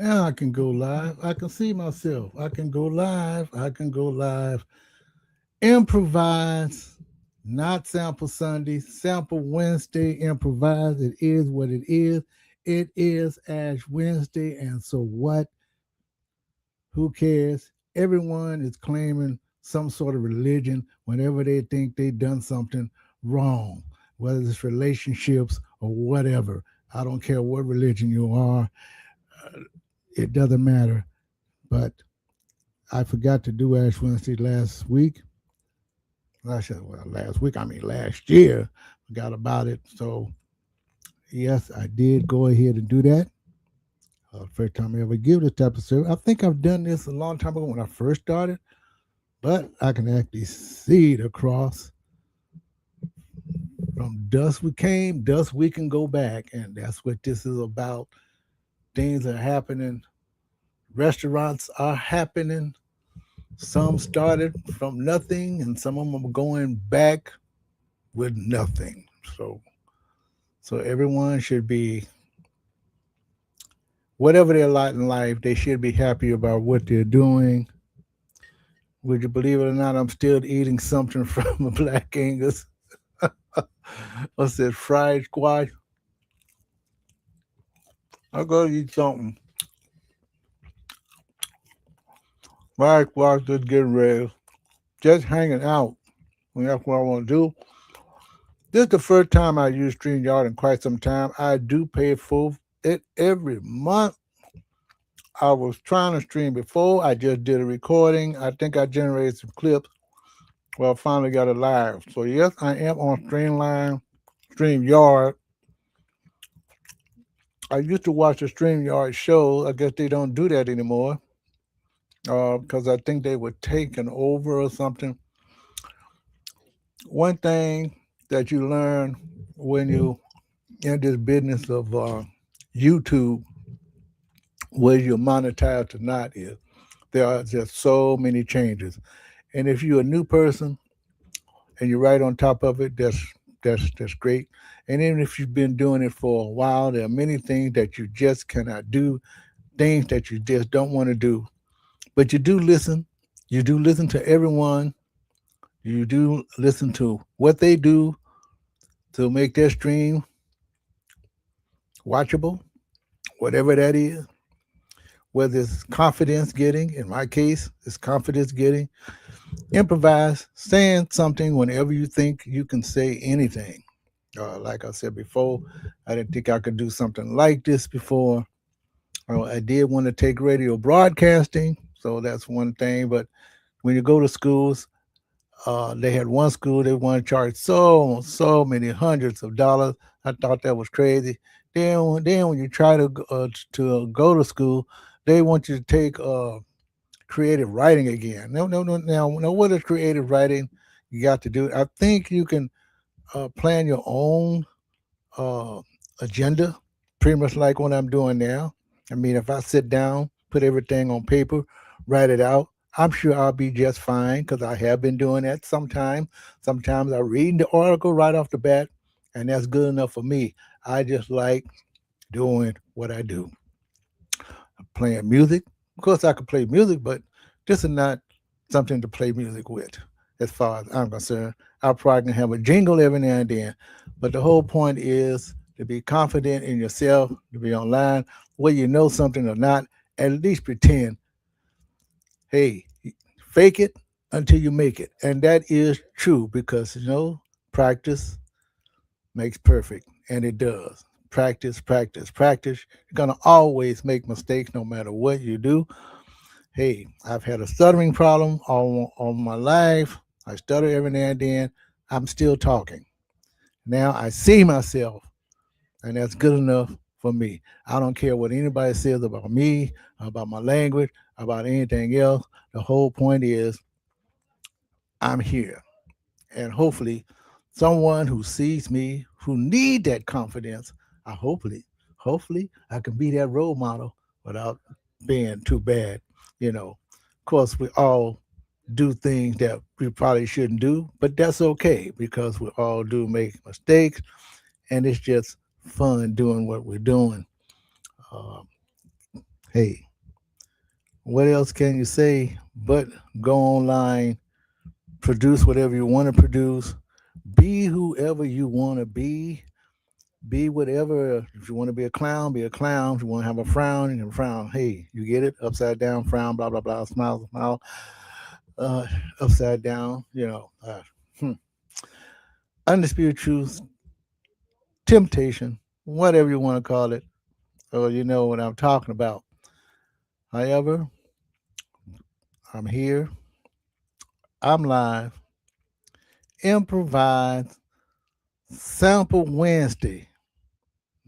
Now I can go live. I can see myself. I can go live. I can go live. Improvise, not sample Sunday, sample Wednesday, improvise. It is what it is. It is Ash Wednesday. And so what? Who cares? Everyone is claiming some sort of religion whenever they think they've done something wrong, whether it's relationships or whatever. I don't care what religion you are, it doesn't matter. But I forgot to do Ash Wednesday last week. Last week, I mean last year, forgot about it. So, yes, I did go ahead and do that. First time I ever give this type of service. I think I've done this a long time ago when I first started, but I can actually see it across from dust we came, dust we can go back. And that's what this is about. Things are happening, restaurants are happening. Some started from nothing, and some of them are going back with nothing. So, so everyone should be whatever their lot in life, they should be happy about what they're doing. Would you believe it or not? I'm still eating something from a Black Angus. What's that? Fried squash. I gotta eat something. Fried squash, just getting ready. Just hanging out. And that's what I want to do. This is the first time I use StreamYard in quite some time. I do pay for it every month. I was trying to stream before. I just did a recording. I think I generated some clips. Well, I finally got it live. So yes, I am on Streamline, StreamYard. I used to watch the StreamYard show. I guess they don't do that anymore because I think they were taken over or something. One thing that you learn when you in this business of YouTube, whether you're monetized or not, is there are just so many changes. And if you're a new person and you're right on top of it, that's great. And even if you've been doing it for a while, there are many things that you just cannot do, things that you just don't want to do. But you do listen. You do listen to everyone. You do listen to what they do to make their stream watchable, whatever that is. Whether it's confidence getting, in my case, it's confidence getting. Improvise, saying something whenever you think you can say anything. Like I said before, I didn't think I could do something like this before. I did want to take radio broadcasting, so that's one thing. But when you go to schools, they had one school they want to charge so many hundreds of dollars. I thought that was crazy. Then when you try to go to school, they want you to take creative writing again. No. Now, what is creative writing? You got to do. I think you can plan your own uh, agenda, pretty much like what I'm doing now. I mean, if I sit down, put everything on paper, write it out, I'm sure I'll be just fine because I have been doing that sometime. Sometimes I read the article right off the bat, and that's good enough for me. I just like doing what I do. Playing music. Of course, I could play music, but this is not something to play music with, as far as I'm concerned. I probably can have a jingle every now and then, but the whole point is to be confident in yourself, to be online, whether you know something or not. At least pretend, hey, fake it until you make it, and that is true because practice makes perfect, and it does. Practice, practice, practice. You're gonna always make mistakes no matter what you do. Hey, I've had a stuttering problem all my life. I stutter every now and then. I'm still talking. Now I see myself, and that's good enough for me. I don't care what anybody says about me, about my language, about anything else. The whole point is I'm here. And hopefully someone who sees me, who need that confidence, hopefully I can be that role model without being too bad. Of course, we all do things that we probably shouldn't do, but that's okay because we all do make mistakes, and it's just fun doing what we're doing. Uh, Hey, what else can you say but go online, produce whatever you want to produce, be whoever you want to be whatever. If you want to be a clown, be a clown. If you want to have a frown, you can frown. Hey, you get it? Upside down, frown, blah, blah, blah, smile, smile, uh, upside down, hmm. Undisputed truth, temptation, whatever you want to call it. Or you know what I'm talking about. However, I'm here. I'm live. Improvise Sample Wednesday,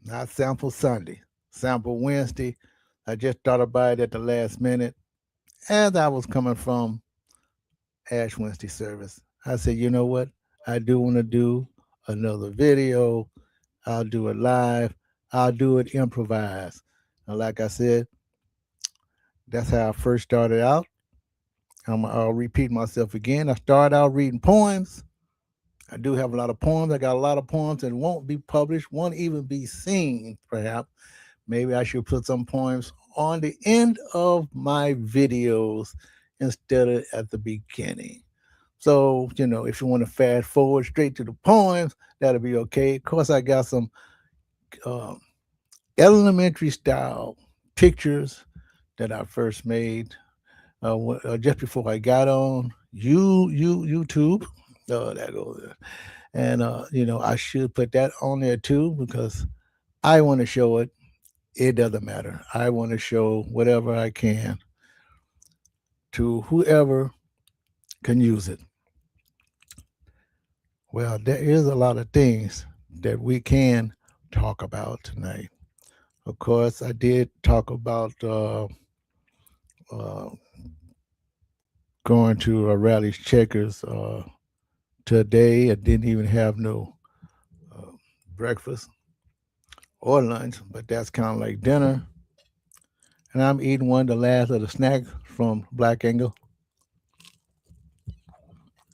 not Sample Sunday. Sample Wednesday. I just thought about it at the last minute as I was coming from Ash Wednesday service. I said, you know what? I do want to do another video. I'll do it live. I'll do it improvised. And like I said, that's how I first started out. I'll repeat myself again. I started out reading poems. I do have a lot of poems. I got a lot of poems that won't be published, won't even be seen, perhaps. Maybe I should put some poems on the end of my videos instead of at the beginning. So, if you want to fast forward straight to the poems, that'll be okay. Of course, I got some um, elementary style pictures that I first made just before I got on YouTube. That goes there. And, I should put that on there too because I want to show it. It doesn't matter. I want to show whatever I can to whoever can use it. Well, there is a lot of things that we can talk about tonight. Of course, I did talk about uh, going to a Rally's Checkers today. I didn't even have no uh, breakfast or lunch, but that's kind of like dinner. And I'm eating one of the last of the snacks from Black Angle.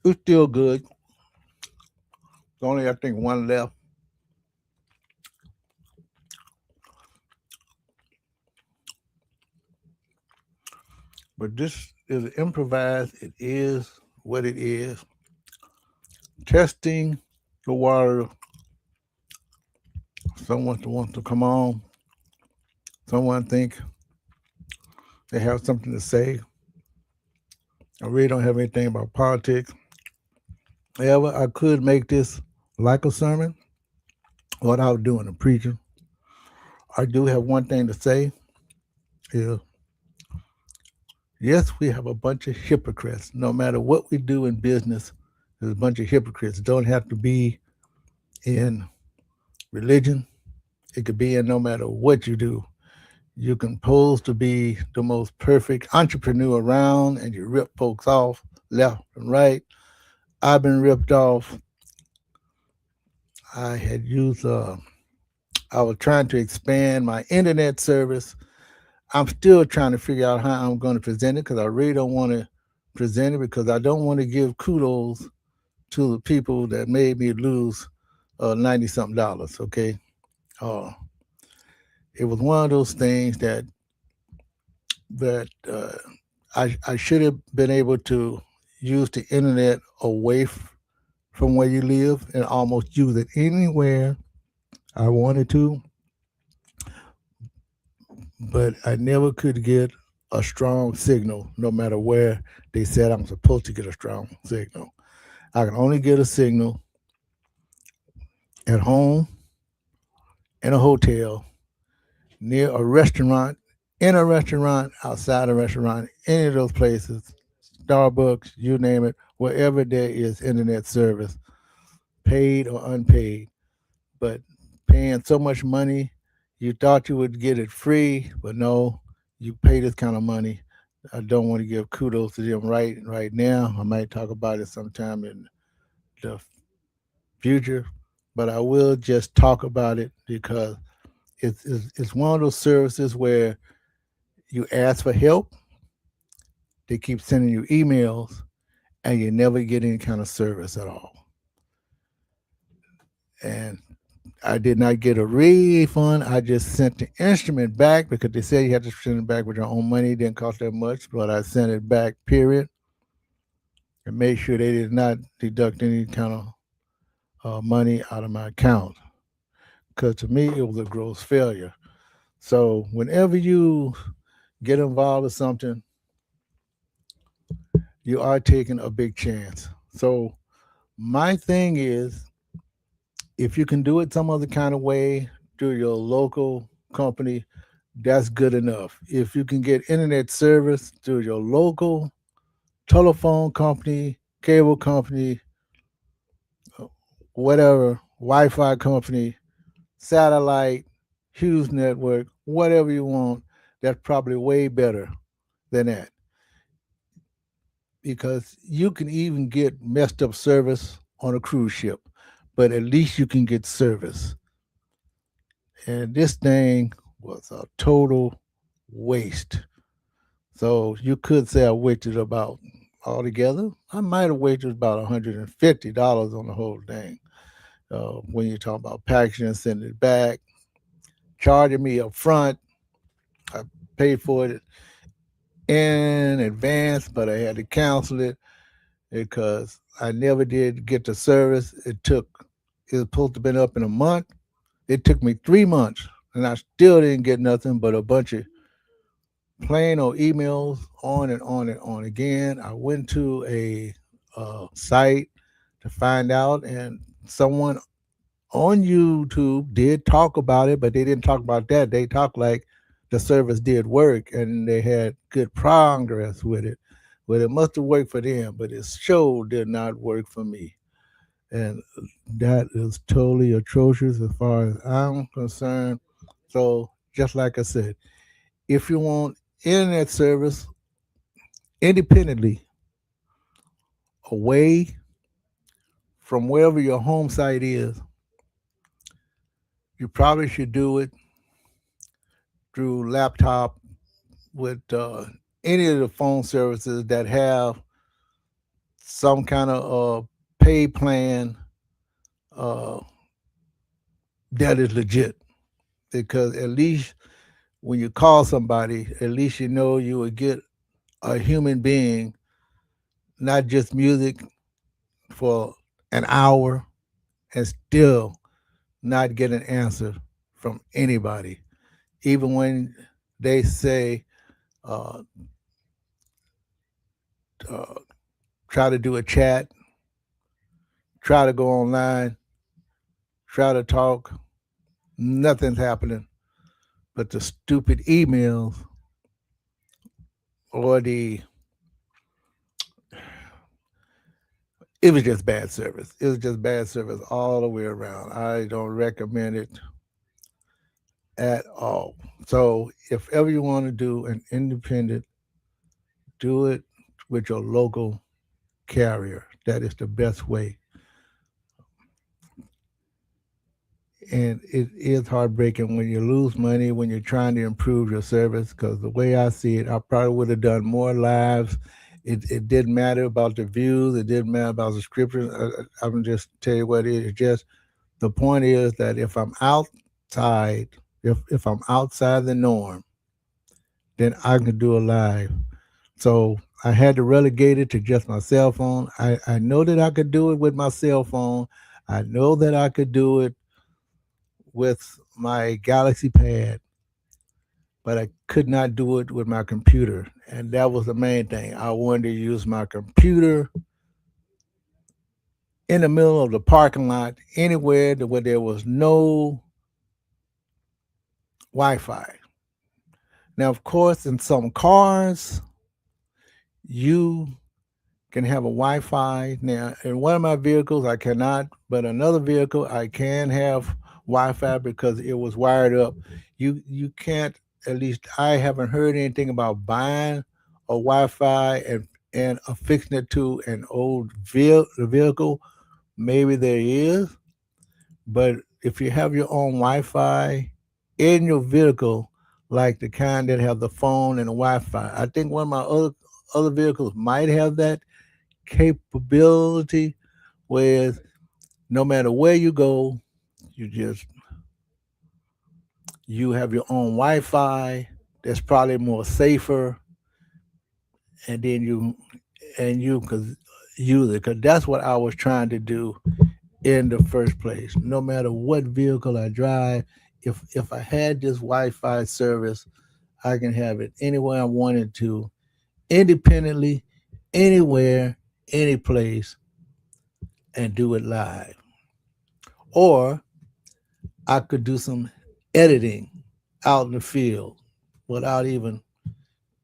It's still good. There's only, I think, one left. But this is improvised. It is what it is. Testing the water. Someone wants to come on. Someone think they have something to say. I really don't have anything about politics. However, I could make this like a sermon without doing a preacher. I do have one thing to say is yes, we have a bunch of hypocrites. No matter what we do in business, there's a bunch of hypocrites. It don't have to be in religion. It could be in no matter what you do. You can pose to be the most perfect entrepreneur around and you rip folks off left and right. I've been ripped off. I had used, I was trying to expand my internet service. I'm still trying to figure out how I'm going to present it because I really don't want to present it because I don't want to give kudos to the people that made me lose 90 something dollars. Okay. Uh, it was one of those things that I should have been able to use the internet away from where you live and almost use it anywhere I wanted to, but I never could get a strong signal no matter where they said I'm supposed to get a strong signal. I can only get a signal at home, in a hotel, near a restaurant, in a restaurant, outside a restaurant, any of those places, Starbucks, you name it, wherever there is internet service, paid or unpaid. But paying so much money, you thought you would get it free, but no, you pay this kind of money. I don't want to give kudos to them right now. I might talk about it sometime in the future, but I will just talk about it because it's one of those services where you ask for help, they keep sending you emails, and you never get any kind of service at all. And I did not get a refund. I just sent the instrument back because they said you had to send it back with your own money. It didn't cost that much, but I sent it back, period, and made sure they did not deduct any kind of money out of my account. Because to me, it was a gross failure. So whenever you get involved with something, you are taking a big chance. So my thing is, if you can do it some other kind of way through your local company, that's good enough. If you can get internet service through your local telephone company, cable company, whatever, Wi-Fi company, satellite, Hughes network, whatever you want, that's probably way better than that because you can even get messed up service on a cruise ship, but at least you can get service. And this thing was a total waste. So you could say I wasted about altogether. I might have wasted about $150 on the whole thing. When you talk about packaging and sending it back, charging me up front, I paid for it in advance, but I had to cancel it because I never did get the service. It was supposed to have been up in a month. It took me 3 months, and I still didn't get nothing but a bunch of plain old emails on and on and on again. I went to a site to find out, and someone on YouTube did talk about it, but they didn't talk about that. They talked like the service did work and they had good progress with it. But it must have worked for them, but it sure did not work for me. And that is totally atrocious as far as I'm concerned. So, just like I said, if you want internet service independently away from wherever your home site is, you probably should do it through laptop with any of the phone services that have some kind of pay plan uh, that is legit. Because at least when you call somebody, at least you know you will get a human being, not just music for an hour and still not get an answer from anybody. Even when they say, uh, uh, try to do a chat, try to go online, try to talk, nothing's happening but the stupid emails or the it was just bad service. It was just bad service all the way around. I don't recommend it at all. So if ever you want to do an independent, do it with your local carrier. That is the best way. And it is heartbreaking when you lose money when you're trying to improve your service. Because the way I see it, I probably would have done more lives. It didn't matter about the views. It didn't matter about the subscriptions. I'm just tell you what it is. It's just the point is that if I'm outside the norm, then I can do a live. So I had to relegate it to just my cell phone. I know that I could do it with my cell phone. I know that I could do it with my Galaxy Pad, but I could not do it with my computer. And that was the main thing. I wanted to use my computer in the middle of the parking lot, anywhere where there was no Wi Fi. Now, of course, in some cars, you can have a Wi Fi. Now, in one of my vehicles, I cannot, but another vehicle, I can have Wi Fi because it was wired up. You can't, at least I haven't heard anything about buying a Wi Fi and affixing it to an old vehicle. Maybe there is, but if you have your own Wi-Fi in your vehicle, like the kind that have the phone and the Wi-Fi, I think one of my other vehicles might have that capability, where no matter where you go, you just You have your own Wi-Fi that's probably more safer, and then you could use it because that's what I was trying to do in the first place. No matter what vehicle I drive, if I had this Wi-Fi service, I can have it anywhere I wanted to, independently, anywhere, any place, and do it live. Or I could do some editing out in the field without even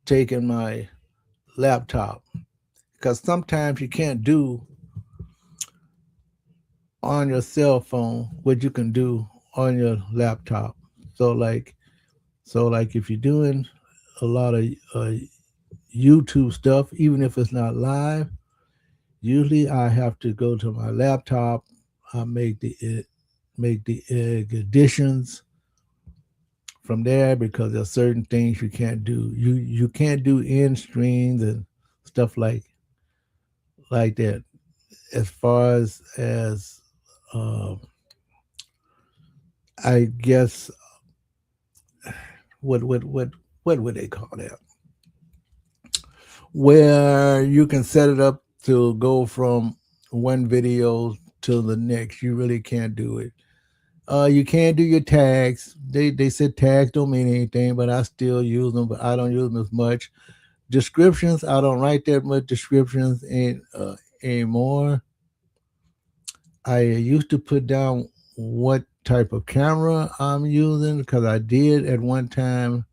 taking my laptop. Because sometimes you can't do on your cell phone what you can do on your laptop. So like if you're doing a lot of YouTube stuff, even if it's not live, usually I have to go to my laptop. I make the additions from there because there's certain things you can't do. You can't do end streams and stuff like that. As far as uh, I guess what would they call that? Where you can set it up to go from one video to the next. You really can't do it. You can't do your tags. They said tags don't mean anything, but I still use them. But I don't use them as much. Descriptions, I don't write that much descriptions anymore. I used to put down what type of camera I'm using because I did at one time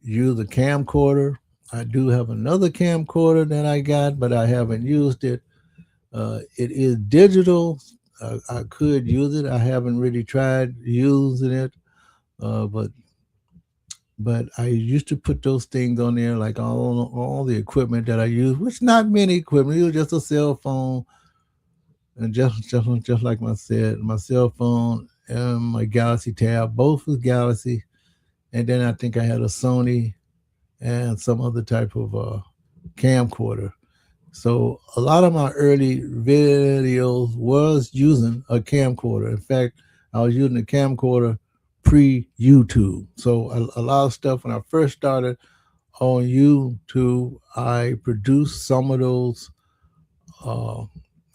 use a camcorder. I do have another camcorder that I got, but I haven't used it. It is digital. I could use it. I haven't really tried using it, but I used to put those things on there, like all the equipment that I use, which not many equipment. It was just a cell phone, and just like I said, my cell phone and my Galaxy Tab, both was Galaxy, and then I think I had a Sony and some other type of camcorder. So a lot of my early videos was using a camcorder. In fact, I was using a camcorder pre YouTube. So a lot of stuff when I first started on YouTube, I produced some of those uh,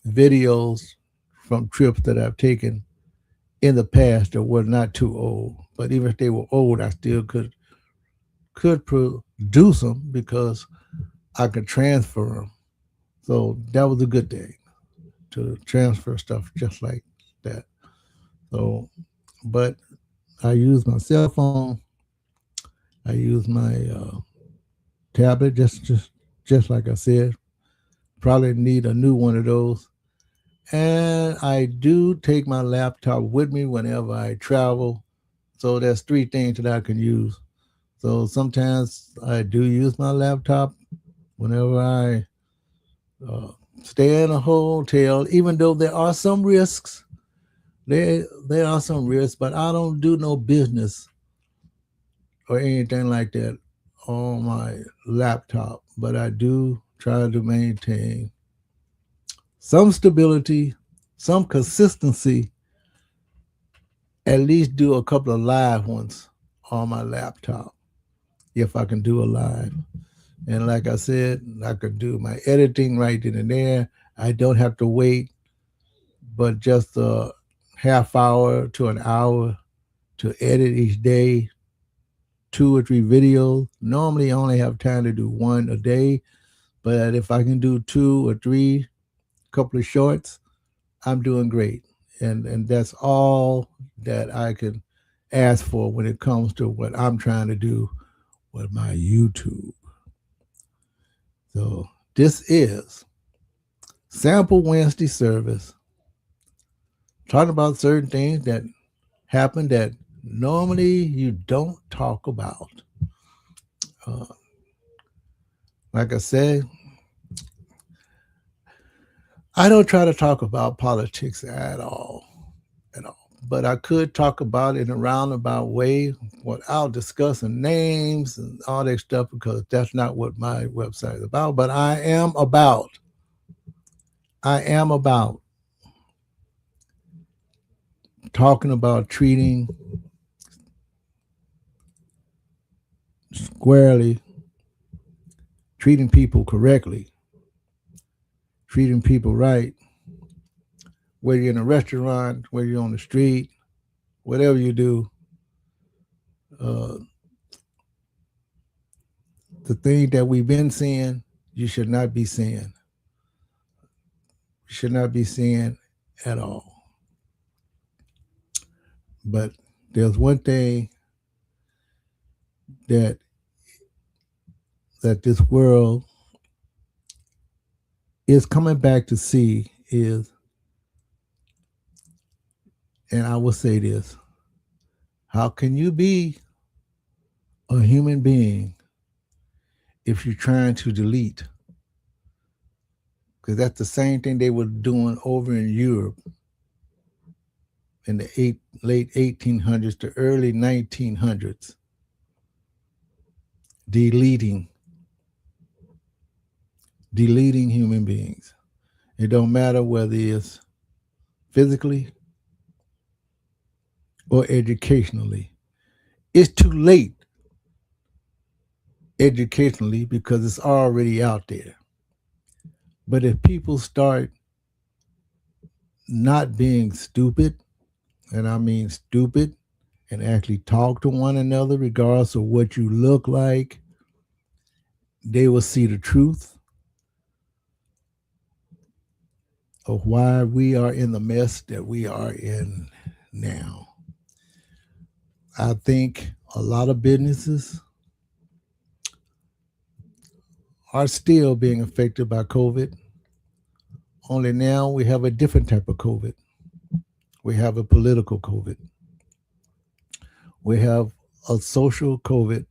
videos from trips that I've taken in the past that were not too old. But even if they were old, I still could produce them because I could transfer them. So that was a good thing to transfer stuff just like that. So, but I use my cell phone. I use my tablet, just like I said. Probably need a new one of those. And I do take my laptop with me whenever I travel. So there's three things that I can use. So sometimes I do use my laptop whenever I uh, stay in a hotel, even though there are some risks. There are some risks, but I don't do no business or anything like that on my laptop. But I do try to maintain some stability, some consistency, at least do a couple of live ones on my laptop if I can do a live. And like I said, I could do my editing right then and there. I don't have to wait, but just a half hour to an hour to edit each day, 2 or 3 videos. Normally, I only have time to do one a day, but if I can do 2 or 3, couple of shorts, I'm doing great. And that's all that I can ask for when it comes to what I'm trying to do with my YouTube. So this is Sample Wednesday service, talking about certain things that happen that normally you don't talk about. Uh, like I said, I don't try to talk about politics at all, at all. But I could talk about it in a roundabout way without discussing names and all that stuff because that's not what my website is about. But I am about talking about treating squarely, treating people correctly, treating people right, whether you're in a restaurant, whether you're on the street, whatever you do, uh, the thing that we've been seeing, you should not be seeing. You should not be seeing at all. But there's one thing that this world is coming back to see is, and I will say this: how can you be a human being if you're trying to delete? Because that's the same thing they were doing over in Europe in the late 1800s to early 1900s, deleting deleting human beings. It don't matter whether it's physically or educationally. It's too late educationally because it's already out there. But if people start not being stupid, and I mean stupid, and actually talk to one another regardless of what you look like, they will see the truth of why we are in the mess that we are in now. I think a lot of businesses are still being affected by COVID. Only now we have a different type of COVID. We have a political COVID. We have a social COVID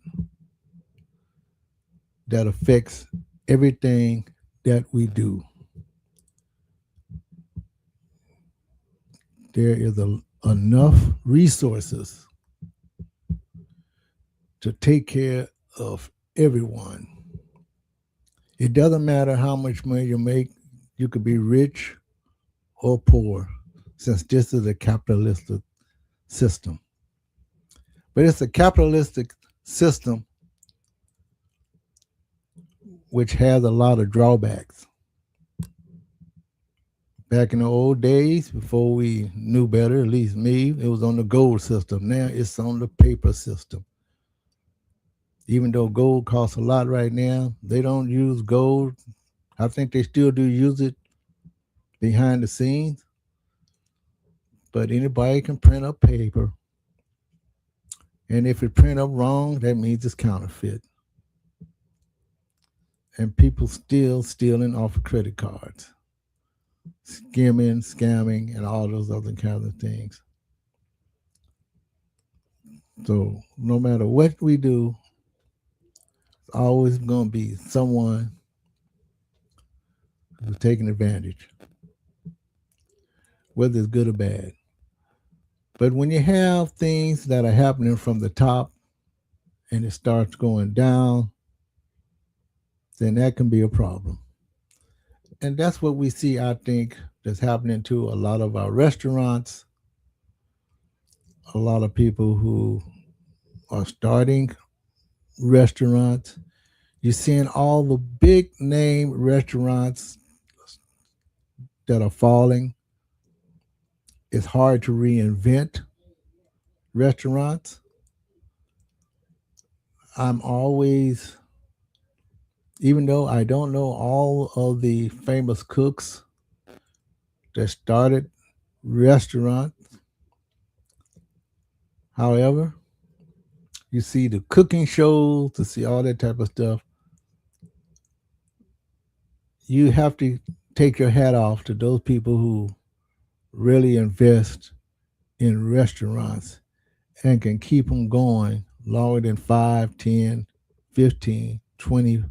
that affects everything that we do. There is enough resources to take care of everyone. It doesn't matter how much money you make, you could be rich or poor, since this is a capitalistic system. But it's a capitalistic system which has a lot of drawbacks. Back in the old days, before we knew better, at least me, it was on the gold system. Now it's on the paper system. Even though gold costs a lot right now, they don't use gold. I think they still do use it behind the scenes, but anybody can print up paper. And if it print up wrong, that means it's counterfeit. And people still stealing off of credit cards, skimming, scamming, and all those other kinds of things. So no matter what we do, it's always going to be someone who's taking advantage, whether it's good or bad. But when you have things that are happening from the top and it starts going down, then that can be a problem. And that's what we see, I think, that's happening to a lot of our restaurants, a lot of people who are starting restaurants. You're seeing all the big name restaurants that are falling. It's hard to reinvent restaurants. I'm always, even though I don't know all of the famous cooks that started restaurants, however, you see the cooking shows, to see all that type of stuff. You have to take your hat off to those people who really invest in restaurants and can keep them going longer than 5, 10, 15, 20,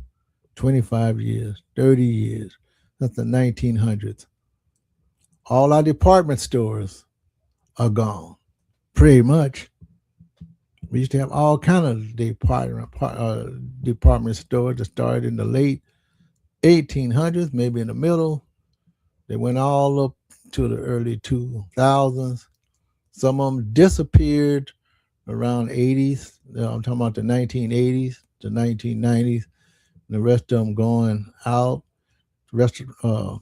25 years, 30 years, since the 1900s. All our department stores are gone, pretty much. We used to have all kind of department stores that started in the late 1800s, maybe in the middle. They went all up to the early 2000s. Some of them disappeared around 80s. I'm talking about the 1980s, the 1990s. And the rest of them going out. The rest uh,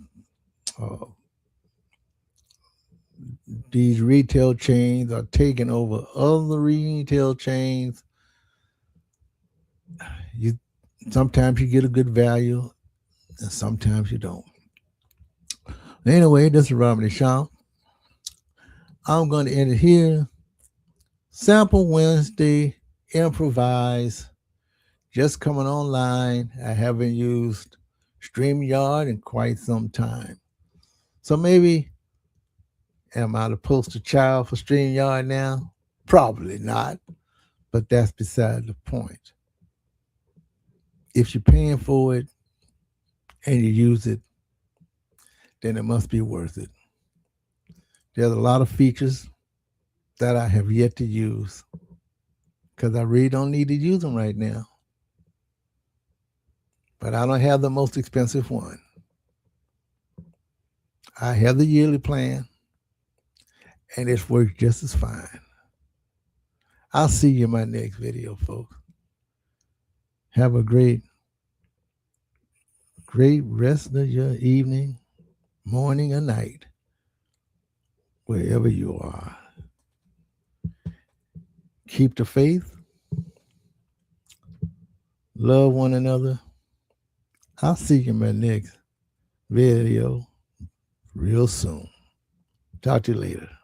these retail chains are taking over other retail chains. You sometimes you get a good value, and sometimes you don't. Anyway, this is Robert Shaw. I'm going to end it here. Sample Wednesday, improvise. Just coming online. I haven't used StreamYard in quite some time. So maybe, am I the poster child for StreamYard now? Probably not, but that's beside the point. If you're paying for it and you use it, then it must be worth it. There's a lot of features that I have yet to use because I really don't need to use them right now. But I don't have the most expensive one. I have the yearly plan, and it's worked just as fine. I'll see you in my next video, folks. Have a great rest of your evening, morning, or night, wherever you are. Keep the faith, love one another. I'll see you in my next video real soon. Talk to you later.